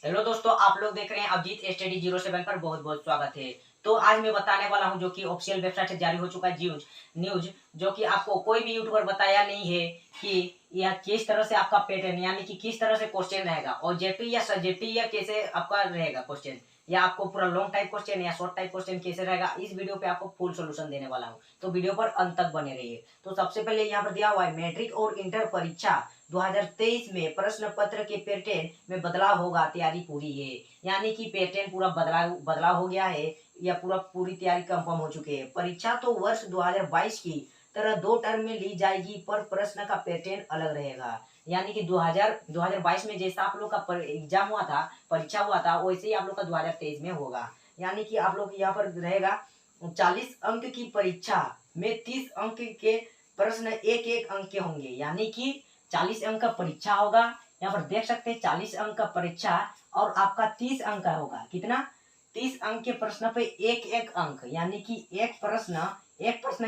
Hello दोस्तों, आप लोग देख रहे हैं अभिजीत स्टडी 07 पर बहुत बहुत स्वागत है। तो आज मैं बताने वाला हूं जो कि ऑफिशियल वेबसाइट से जारी हो चुका है न्यूज जो कि आपको कोई भी यूट्यूबर बताया नहीं है कि यह किस तरह से आपका पैटर्न यानी कि किस तरह से क्वेश्चन रहेगा, ऑब्जेक्टिव या सब्जेक्टिव या कैसे आपका रहेगा क्वेश्चन, या आपको पूरा लॉन्ग टाइप क्वेश्चन या शॉर्ट टाइप क्वेश्चन कैसे रहेगा। इस वीडियो पे आपको फुल सोल्यूशन देने वाला हूँ, तो वीडियो पर अंत तक बने रहिए। तो सबसे पहले यहाँ पर दिया हुआ है मैट्रिक और इंटर परीक्षा 2023 में प्रश्न पत्र के पैटर्न में बदलाव होगा, तैयारी पूरी है। यानी कि पैटर्न पूरा बदलाव हो गया है या पूरी तैयारी कंफर्म हो चुकी है। परीक्षा तो वर्ष 2022 की तरह 2 टर्म में ली जाएगी, पर प्रश्न का पैटर्न अलग रहेगा। यानी कि 2022 में जैसा आप लोग का एग्जाम हुआ था, परीक्षा हुआ था, वैसे ही आप लोग का 2023 में होगा। यानी कि आप लोग यहाँ पर रहेगा 40 अंक की परीक्षा में 30 अंक के प्रश्न एक एक अंक के होंगे। यानी कि 40 अंक का परीक्षा होगा, यहाँ पर देख सकते हैं 40 अंक का परीक्षा और आपका 30 अंक का होगा। कितना? 30 अंक के प्रश्न पे एक एक अंक, यानी कि एक प्रश्न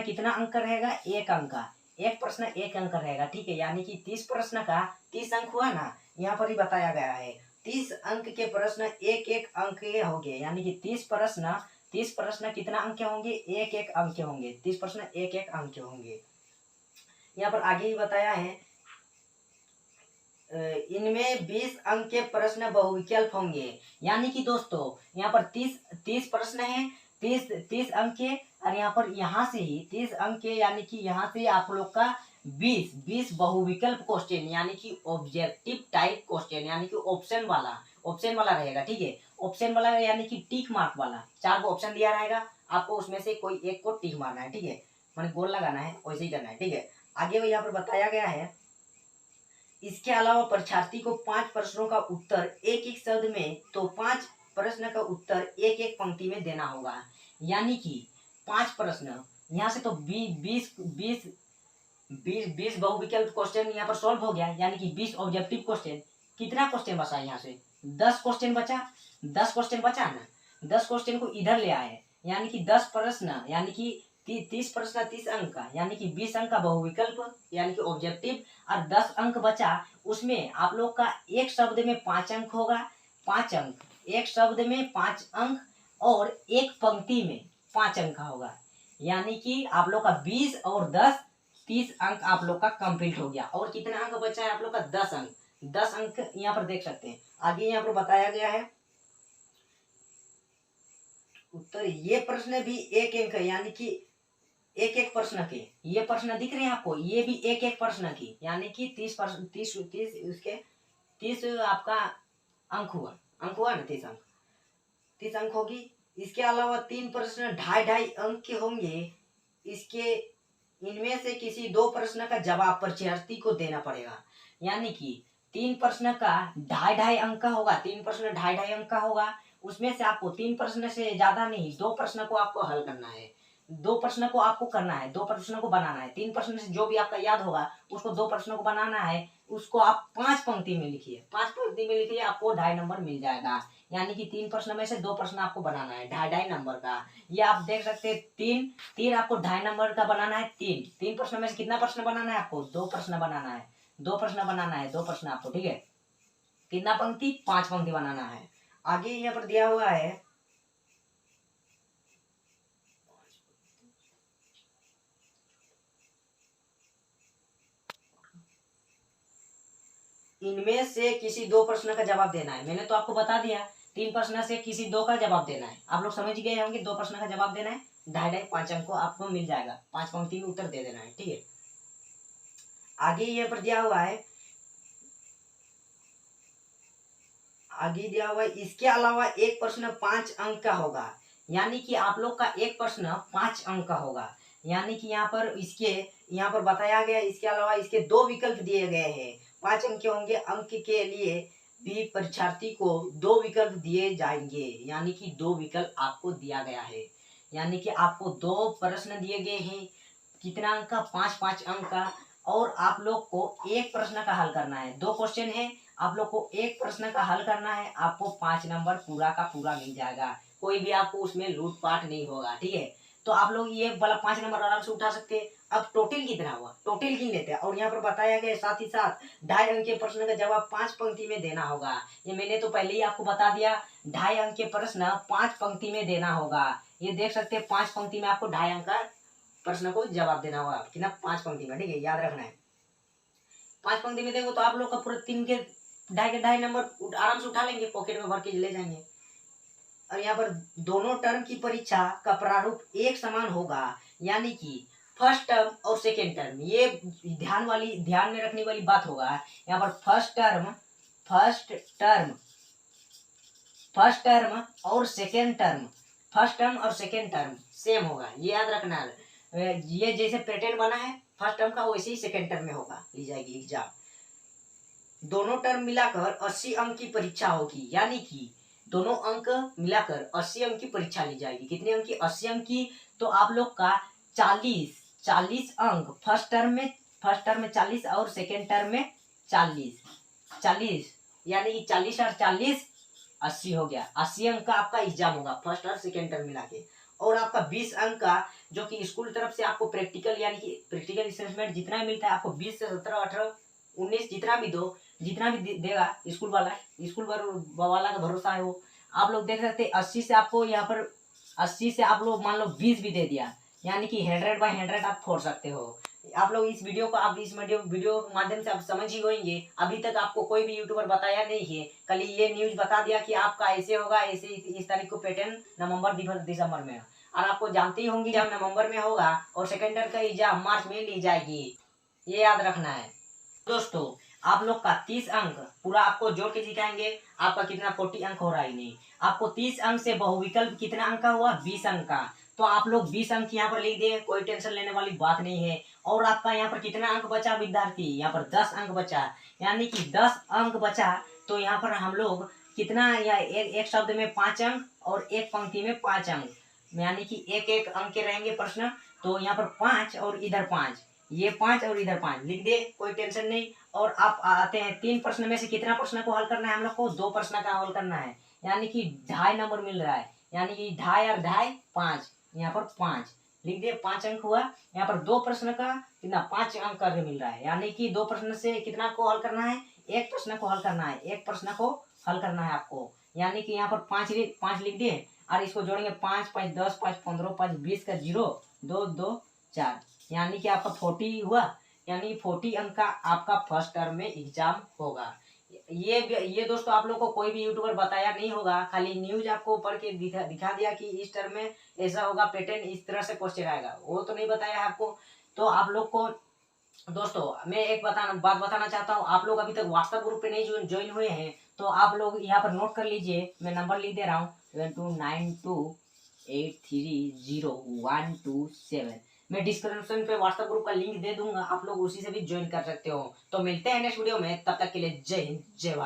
कितना अंक का रहेगा? एक अंक का। एक प्रश्न एक अंक का रहेगा, ठीक है। यानी कि 30 प्रश्न का 30 अंक हुआ ना, यहाँ पर ही बताया गया है 30 अंक के प्रश्न एक एक अंक के होंगे। यानी कि 30 प्रश्न कितना अंक के होंगे? एक एक अंक के होंगे। 30 प्रश्न एक एक अंक के होंगे। यहाँ पर आगे ही बताया है इनमें 20 अंक के प्रश्न बहुविकल्प होंगे। यानी कि दोस्तों यहाँ पर 30 प्रश्न है, 30 अंक के, और यहाँ पर यहाँ से ही 30 अंक के, यानी कि यहाँ से आप लोग का 20 बहुविकल्प क्वेश्चन, यानी कि ऑब्जेक्टिव टाइप क्वेश्चन, यानी कि ऑप्शन वाला रहेगा, ठीक है। ऑप्शन वाला यानी कि टिक मार्क वाला, 4 को ऑप्शन दिया रहेगा, आपको उसमें से कोई एक को टिक मारना है, ठीक है, मैंने गोल लगाना है, वैसे ही करना है, ठीक है। आगे वो यहाँ पर बताया गया है इसके अलावा परीक्षार्थी को 5 प्रश्नों का उत्तर एक एक शब्द में, तो 5 प्रश्न का उत्तर एक एक पंक्ति में देना होगा। यानी कि 5 प्रश्न यहाँ से तो 20 बहुविकल्प क्वेश्चन यहाँ पर सॉल्व हो गया। यानी कि 20 ऑब्जेक्टिव क्वेश्चन। कितना क्वेश्चन बचा यहाँ से? 10 क्वेश्चन बचा। 10 क्वेश्चन बचा ना, 10 क्वेश्चन को इधर ले आए, यानी कि 10 प्रश्न, यानी कि 30 प्रश्न 30 अंक का, यानी कि 20 अंक का बहुविकल्प यानी कि ऑब्जेक्टिव, और 10 अंक बचा। उसमें आप लोग का एक शब्द में 5 अंक होगा, 5 अंक, एक शब्द में 5 अंक, और एक पंक्ति में 5 अंक का होगा। यानी कि आप लोग का 20 और 10 30 अंक आप लोग का कंप्लीट हो गया। और कितना अंक बचा है आप लोग का? 10 अंक। 10 अंक यहाँ पर देख सकते हैं। आगे यहाँ पर बताया गया है उत्तर, ये प्रश्न भी एक अंक है, यानी कि एक एक प्रश्न के, ये प्रश्न दिख रहे हैं आपको, ये भी एक एक प्रश्न की, यानी कि 30 प्रश्न, 30 उसके 30 आपका अंक हुआ ना, 30 अंक होगी। इसके अलावा 3 प्रश्न 2.5 अंक के होंगे। इसके इनमें से किसी 2 प्रश्न का जवाब परीक्षार्थी को देना पड़ेगा। यानी कि 3 प्रश्न का 2.5 अंक का होगा, 3 प्रश्न 2.5 अंक का होगा। उसमें से आपको 3 प्रश्न से ज्यादा नहीं, 2 प्रश्न को आपको हल करना है, 2 प्रश्न को आपको करना है, 2 प्रश्नों को बनाना है। 3 प्रश्न से जो भी आपका याद होगा उसको 2 प्रश्नों को बनाना है। उसको आप 5 पंक्ति में लिखिए, 5 पंक्ति में लिखिए, आपको 2.5 नंबर मिल जाएगा। यानी कि 3 प्रश्न में से 2 प्रश्न आपको बनाना है 2.5 नंबर का। ये आप देख सकते हैं, तीन आपको 2.5 नंबर का बनाना है। तीन प्रश्न में से कितना प्रश्न बनाना है आपको? 2 प्रश्न बनाना है, 2 प्रश्न बनाना है, 2 प्रश्न आपको, ठीक है। कितना पंक्ति? 5 पंक्ति बनाना है। आगे यहाँ पर दिया हुआ है इनमें से किसी 2 प्रश्न का जवाब देना है। मैंने तो आपको बता दिया 3 प्रश्न से किसी 2 का जवाब देना है। आप लोग समझ गए होंगे, 2 प्रश्न का जवाब देना है, 2.5 5 अंक को आपको मिल जाएगा, 5 पंक्ति में उत्तर दे देना है, ठीक है। आगे यहाँ पर दिया हुआ है, इसके अलावा एक प्रश्न 5 अंक का होगा। यानी कि आप लोग का एक प्रश्न 5 अंक का होगा। यानी कि यहाँ पर बताया गया, इसके अलावा इसके 2 विकल्प दिए गए हैं। 5 अंक के होंगे। अंक के लिए भी परीक्षार्थी को 2 विकल्प दिए जाएंगे। यानी कि 2 विकल्प आपको दिया गया है। यानी कि आपको 2 प्रश्न दिए गए हैं, कितना अंक का? 5 अंक का। और आप लोग को एक प्रश्न का हल करना है। 2 क्वेश्चन है, आप लोग को एक प्रश्न का हल करना है, आपको 5 नंबर पूरा का पूरा मिल जाएगा। कोई भी आपको उसमें लूटपाट नहीं होगा, ठीक है। तो आप लोग ये वाला 5 नंबर आराम से उठा सकते हैं। अब टोटल कितना हुआ, टोटल गिन लेते हैं। और यहाँ पर बताया गया साथ ही साथ 2.5 अंक के प्रश्न का जवाब 5 पंक्ति में देना होगा। ये मैंने तो पहले ही आपको बता दिया, 2.5 अंक के प्रश्न 5 पंक्ति में देना होगा। ये देख सकते हैं 5 पंक्ति में आपको 2.5 अंक का प्रश्न को जवाब देना होगा। कितना, 5 पंक्ति में, ठीक है, याद रखना है। 5 पंक्ति में देखो तो आप लोग का पूरा 3 के 2.5 नंबर आराम से उठा लेंगे, पॉकेट में भर के ले जाएंगे। और यहाँ पर दोनों टर्म की परीक्षा का प्रारूप एक समान होगा, यानी कि फर्स्ट टर्म और सेकेंड टर्म। ये ध्यान में रखने वाली बात होगा। यहाँ पर फर्स्ट टर्म और सेकेंड टर्म सेम होगा, ये याद रखना है। ये जैसे पैटर्न बना है फर्स्ट टर्म का, वैसे ही सेकेंड टर्म में होगा, ली जाएगी एग्जाम। दोनों टर्म मिलाकर 80 अंक की परीक्षा होगी, यानी कि दोनों अंक मिलाकर 80 अंक की परीक्षा ली जाएगी। कितने अंक की, 80 अंक की। तो आप लोग का 40 अंक फर्स्ट टर्म में 40 और सेकेंड टर्म में 40, यानी कि 40 और 40 80 हो गया। 80 अंक का आपका एग्जाम होगा फर्स्ट और सेकेंड टर्म मिला के। और आपका 20 अंक का जो कि स्कूल तरफ से आपको प्रैक्टिकल यानी कि प्रैक्टिकल असेसमेंट जितना मिलता है आपको 20 से 17, 18, 19 जितना भी देगा स्कूल वाला का भरोसा है वो। आप लोग देख सकते हैं 80 से आपको यहाँ पर 80 से आप लोग मान लो 20 भी दे दिया, यानी कि 100 बाय 100 आप फोड़ सकते हो। आप लोग इस वीडियो को आप इस वीडियो के माध्यम से आप समझ ही होंगे। अभी तक आपको कोई भी यूट्यूबर बताया नहीं है, कल ये न्यूज बता दिया कि आपका ऐसे होगा, ऐसे इस तारीख को पैटर्न नवंबर दिसंबर में। और आपको जानते ही होंगे जब नवंबर में होगा और सेकेंड ईयर का एग्जाम मार्च में ली जाएगी, ये याद रखना है। दोस्तों आप लोग का 30 अंक पूरा आपको जोड़ के दिखाएंगे, आपका कितना 40 अंक हो रहा है। नहीं, आपको 30 अंक से बहुविकल्प कितना अंक का हुआ, 20 अंक का। तो आप लोग 20 अंक यहाँ पर लिख दिए, कोई टेंशन लेने वाली बात नहीं है। और आपका यहाँ पर कितना अंक बचा विद्यार्थी, यहाँ पर 10 अंक बचा, यानी कि 10 अंक बचा। तो यहाँ पर हम लोग कितना, या एक शब्द में 5 अंक और एक पंक्ति में 5 अंक, यानी कि एक अंक के रहेंगे प्रश्न। तो यहाँ पर 5 और इधर 5, ये 5 और इधर 5 लिख दे, कोई टेंशन नहीं। और आप आते हैं 3 प्रश्न में से कितना प्रश्न को हल करना है, हम लोग को 2 प्रश्न का हल करना है, यानी कि 2.5 नंबर मिल रहा है, यानी कि 2.5 और 2.5 5, यहाँ पर 5 लिख दे, 5 अंक हुआ। यहाँ पर 2 प्रश्न का कितना 5 अंक करके मिल रहा है, यानी कि 2 प्रश्न से कितना को हल करना है, एक प्रश्न को हल करना है, एक प्रश्न को हल करना है आपको, यानी कि यहाँ पर 5 लिख दिए। और इसको जोड़ेंगे 5 5 10 5 15 5 20 का 0 2 2 4, यानी कि आपका 40 हुआ, यानी 40 अंक का आपका फर्स्ट टर्म में एग्जाम होगा। ये दोस्तों आप लोग को कोई भी यूट्यूबर बताया नहीं होगा, खाली न्यूज आपको पढ़ के दिखा दिया कि इस टर्म में ऐसा होगा, पैटर्न इस तरह से क्वेश्चन आएगा, वो तो नहीं बताया है आपको। तो आप लोग को दोस्तों मैं एक बात बताना चाहता हूँ, आप लोग अभी तक व्हाट्सएप ग्रुप पे नहीं ज्वाइन हुए हैं तो आप लोग यहाँ पर नोट कर लीजिए, मैं नंबर लिख दे रहा हूँ 7292830127। मैं डिस्क्रिप्शन पे व्हाट्सएप ग्रुप का लिंक दे दूंगा, आप लोग उसी से भी ज्वाइन कर सकते हो। तो मिलते हैं नेक्स्ट वीडियो में, तब तक के लिए जय हिंद जय भारत।